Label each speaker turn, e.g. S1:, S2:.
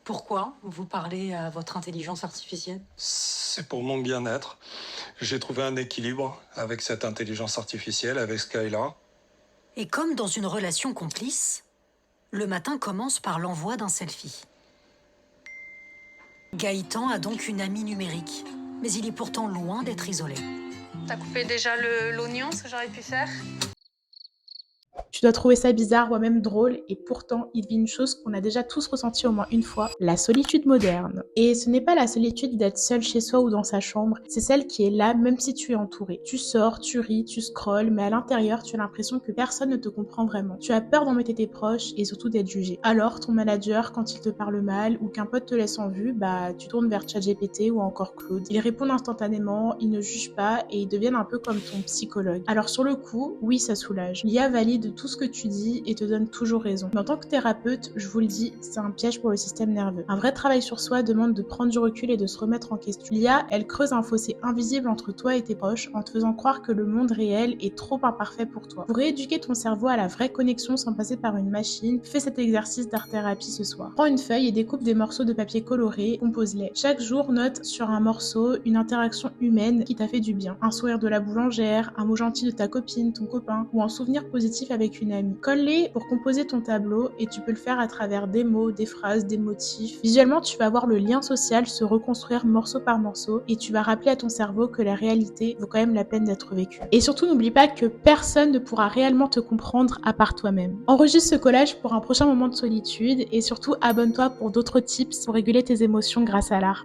S1: Pourquoi vous parlez à votre intelligence artificielle?
S2: C'est pour mon bien-être. J'ai trouvé un équilibre avec cette intelligence artificielle, avec Skyla.
S1: Et comme dans une relation complice, le matin commence par l'envoi d'un selfie. Gaëtan a donc une amie numérique, mais il est pourtant loin d'être isolé.
S3: T'as coupé déjà l'oignon, ce que j'aurais pu faire?
S4: Tu dois trouver ça bizarre, voire même drôle, et pourtant, il vit une chose qu'on a déjà tous ressentie au moins une fois, la solitude moderne. Et ce n'est pas la solitude d'être seul chez soi ou dans sa chambre, c'est celle qui est là même si tu es entouré. Tu sors, tu ris, tu scrolles, mais à l'intérieur, tu as l'impression que personne ne te comprend vraiment. Tu as peur d'embêter tes proches et surtout d'être jugé. Alors, ton manager, quand il te parle mal ou qu'un pote te laisse en vue, tu tournes vers ChatGPT ou encore Claude. Ils répondent instantanément, ils ne jugent pas et ils deviennent un peu comme ton psychologue. Alors sur le coup, oui, ça soulage. L'IA valide tout ce que tu dis et te donne toujours raison. Mais en tant que thérapeute, je vous le dis, c'est un piège pour le système nerveux. Un vrai travail sur soi demande de prendre du recul et de se remettre en question. L'IA, elle creuse un fossé invisible entre toi et tes proches en te faisant croire que le monde réel est trop imparfait pour toi. Pour rééduquer ton cerveau à la vraie connexion sans passer par une machine, fais cet exercice d'art-thérapie ce soir. Prends une feuille et découpe des morceaux de papier coloré, compose-les. Chaque jour, note sur un morceau une interaction humaine qui t'a fait du bien. Un sourire de la boulangère, un mot gentil de ta copine, ton copain, ou un souvenir positif avec une amie. Colle-les pour composer ton tableau et tu peux le faire à travers des mots, des phrases, des motifs. Visuellement, tu vas voir le lien social se reconstruire morceau par morceau et tu vas rappeler à ton cerveau que la réalité vaut quand même la peine d'être vécue. Et surtout, n'oublie pas que personne ne pourra réellement te comprendre à part toi-même. Enregistre ce collage pour un prochain moment de solitude et surtout abonne-toi pour d'autres tips pour réguler tes émotions grâce à l'art.